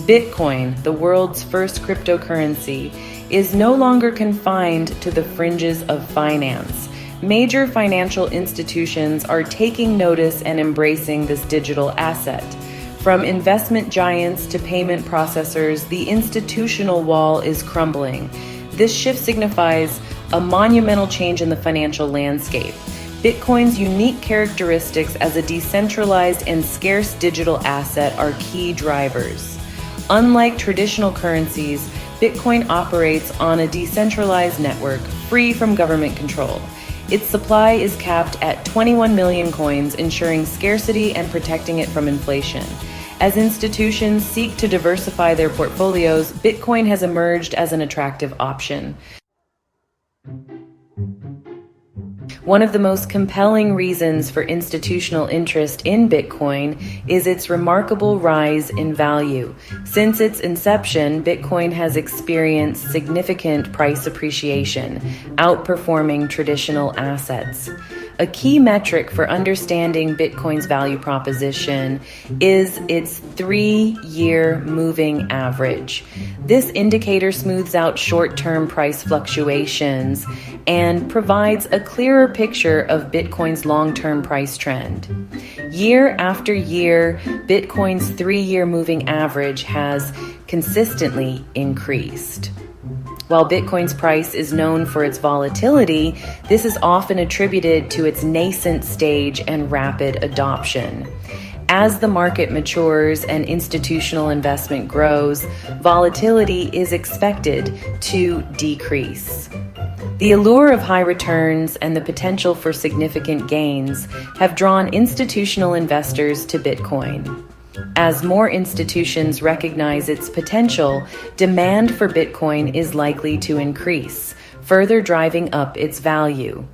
Bitcoin, the world's first cryptocurrency, is no longer confined to the fringes of finance. Major financial institutions are taking notice and embracing this digital asset. From investment giants to payment processors, the institutional wall is crumbling. This shift signifies a monumental change in the financial landscape. Bitcoin's unique characteristics as a decentralized and scarce digital asset are key drivers. Unlike traditional currencies, Bitcoin operates on a decentralized network free from government control. Its supply is capped at 21 million coins, ensuring scarcity and protecting it from inflation. As institutions seek to diversify their portfolios, Bitcoin has emerged as an attractive option. One of the most compelling reasons for institutional interest in Bitcoin is its remarkable rise in value. Since its inception, Bitcoin has experienced significant price appreciation, outperforming traditional assets. A key metric for understanding Bitcoin's value proposition is its 3-year moving average. This indicator smooths out short-term price fluctuations and provides a clearer picture of Bitcoin's long-term price trend. Year after year, Bitcoin's 3-year moving average has consistently increased. While Bitcoin's price is known for its volatility, this is often attributed to its nascent stage and rapid adoption. As the market matures and institutional investment grows, volatility is expected to decrease. The allure of high returns and the potential for significant gains have drawn institutional investors to Bitcoin. As more institutions recognize its potential, demand for Bitcoin is likely to increase, further driving up its value.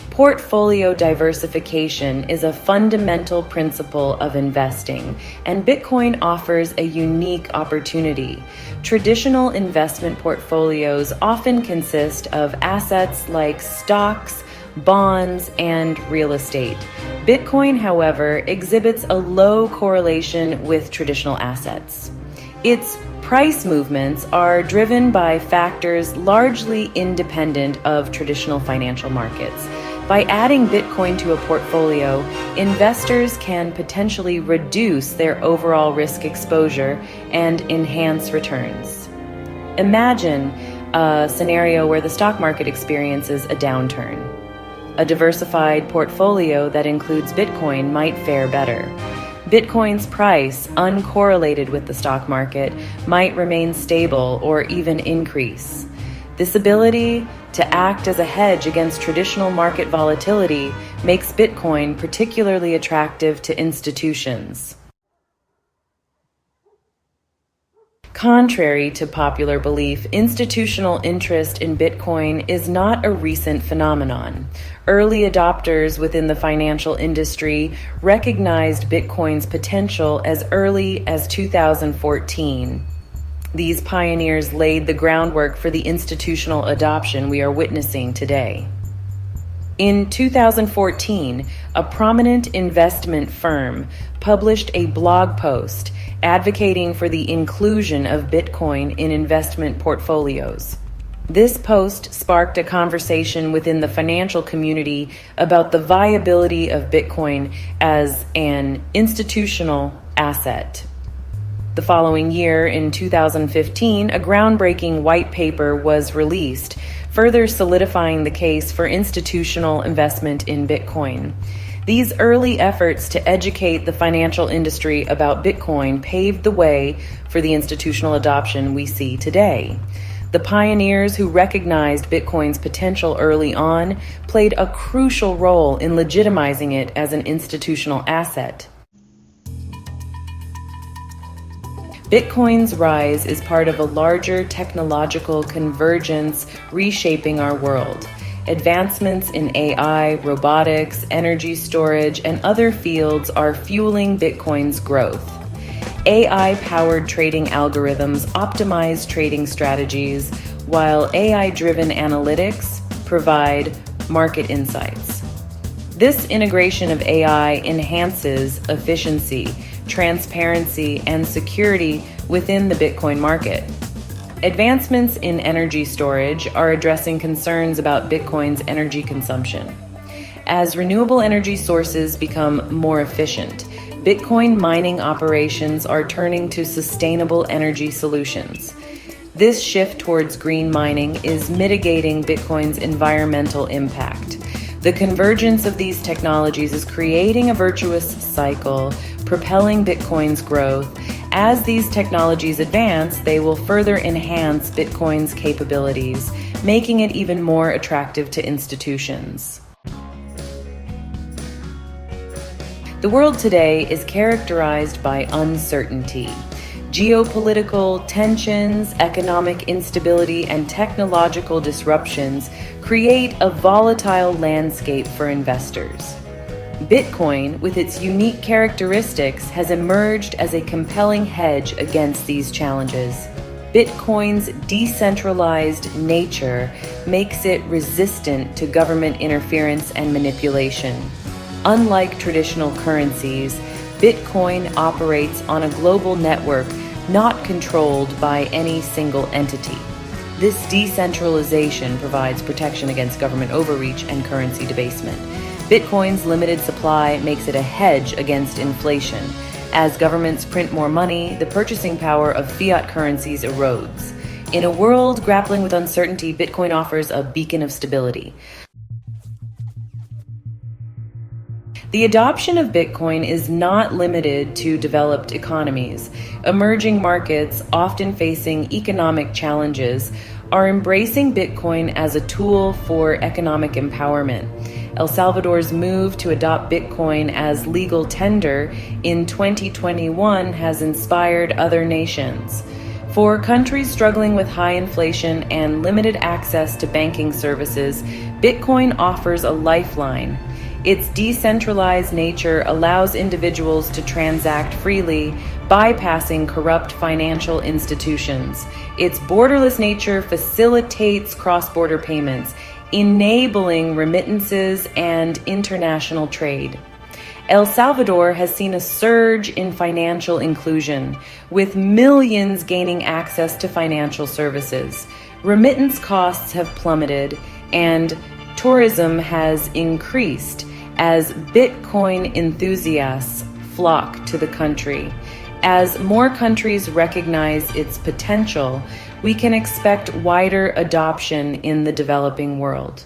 Portfolio diversification is a fundamental principle of investing, and Bitcoin offers a unique opportunity. Traditional investment portfolios often consist of assets like stocks, bonds, and real estate. Bitcoin, however, exhibits a low correlation with traditional assets. Its price movements are driven by factors largely independent of traditional financial markets. By adding Bitcoin to a portfolio, investors can potentially reduce their overall risk exposure and enhance returns. Imagine a scenario where the stock market experiences a downturn. A diversified portfolio that includes Bitcoin might fare better. Bitcoin's price, uncorrelated with the stock market, might remain stable or even increase. This ability to act as a hedge against traditional market volatility makes Bitcoin particularly attractive to institutions. Contrary to popular belief, institutional interest in Bitcoin is not a recent phenomenon. Early adopters within the financial industry recognized Bitcoin's potential as early as 2014. These pioneers laid the groundwork for the institutional adoption we are witnessing today. In 2014, a prominent investment firm published a blog post advocating for the inclusion of Bitcoin in investment portfolios. This post sparked a conversation within the financial community about the viability of Bitcoin as an institutional asset. The following year, in 2015, a groundbreaking white paper was released, further solidifying the case for institutional investment in Bitcoin. These early efforts to educate the financial industry about Bitcoin paved the way for the institutional adoption we see today. The pioneers who recognized Bitcoin's potential early on played a crucial role in legitimizing it as an institutional asset. Bitcoin's rise is part of a larger technological convergence reshaping our world. Advancements in AI, robotics, energy storage, and other fields are fueling Bitcoin's growth. AI-powered trading algorithms optimize trading strategies, while AI-driven analytics provide market insights. This integration of AI enhances efficiency, transparency, and security within the Bitcoin market. Advancements in energy storage are addressing concerns about Bitcoin's energy consumption. As renewable energy sources become more efficient, Bitcoin mining operations are turning to sustainable energy solutions. This shift towards green mining is mitigating Bitcoin's environmental impact. The convergence of these technologies is creating a virtuous cycle, propelling Bitcoin's growth. As these technologies advance, they will further enhance Bitcoin's capabilities, making it even more attractive to institutions. The world today is characterized by uncertainty. Geopolitical tensions, economic instability, and technological disruptions create a volatile landscape for investors. Bitcoin, with its unique characteristics, has emerged as a compelling hedge against these challenges. Bitcoin's decentralized nature makes it resistant to government interference and manipulation. Unlike traditional currencies, Bitcoin operates on a global network not controlled by any single entity. This decentralization provides protection against government overreach and currency debasement. Bitcoin's limited supply makes it a hedge against inflation. As governments print more money, the purchasing power of fiat currencies erodes. In a world grappling with uncertainty, Bitcoin offers a beacon of stability. The adoption of Bitcoin is not limited to developed economies. Emerging markets, often facing economic challenges, are embracing Bitcoin as a tool for economic empowerment. El Salvador's move to adopt Bitcoin as legal tender in 2021 has inspired other nations. For countries struggling with high inflation and limited access to banking services, Bitcoin offers a lifeline. Its decentralized nature allows individuals to transact freely, bypassing corrupt financial institutions. Its borderless nature facilitates cross-border payments, enabling remittances and international trade. El Salvador has seen a surge in financial inclusion, with millions gaining access to financial services. Remittance costs have plummeted, and tourism has increased as Bitcoin enthusiasts flock to the country. As more countries recognize its potential, we can expect wider adoption in the developing world.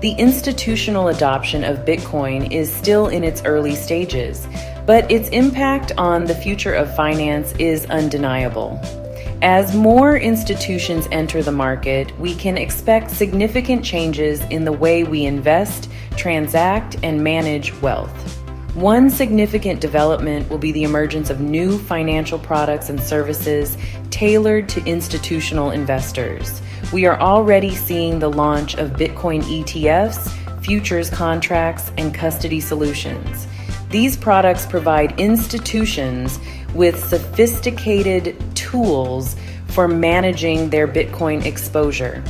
The institutional adoption of Bitcoin is still in its early stages, but its impact on the future of finance is undeniable. As more institutions enter the market, we can expect significant changes in the way we invest, transact, and manage wealth. One significant development will be the emergence of new financial products and services tailored to institutional investors. We are already seeing the launch of Bitcoin ETFs, futures contracts, and custody solutions. These products provide institutions with sophisticated tools for managing their Bitcoin exposure.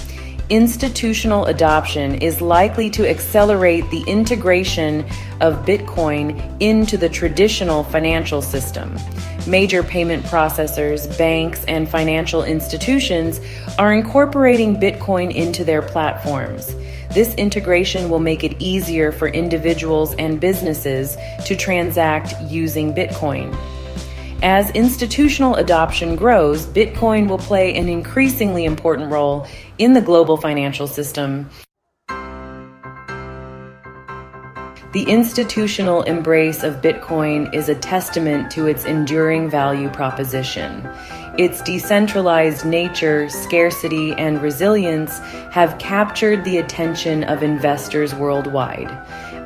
Institutional adoption is likely to accelerate the integration of Bitcoin into the traditional financial system. Major payment processors, banks, and financial institutions are incorporating Bitcoin into their platforms. This integration will make it easier for individuals and businesses to transact using Bitcoin. As institutional adoption grows, Bitcoin will play an increasingly important role in the global financial system. The institutional embrace of Bitcoin is a testament to its enduring value proposition. Its decentralized nature, scarcity, and resilience have captured the attention of investors worldwide.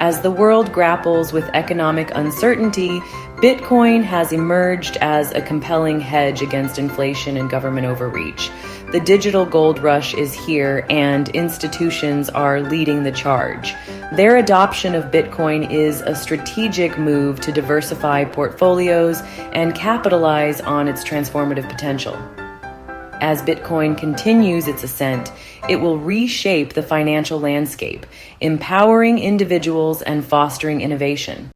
As the world grapples with economic uncertainty, Bitcoin has emerged as a compelling hedge against inflation and government overreach. The digital gold rush is here, and institutions are leading the charge. Their adoption of Bitcoin is a strategic move to diversify portfolios and capitalize on its transformative potential. as Bitcoin continues its ascent, it will reshape the financial landscape, empowering individuals and fostering innovation.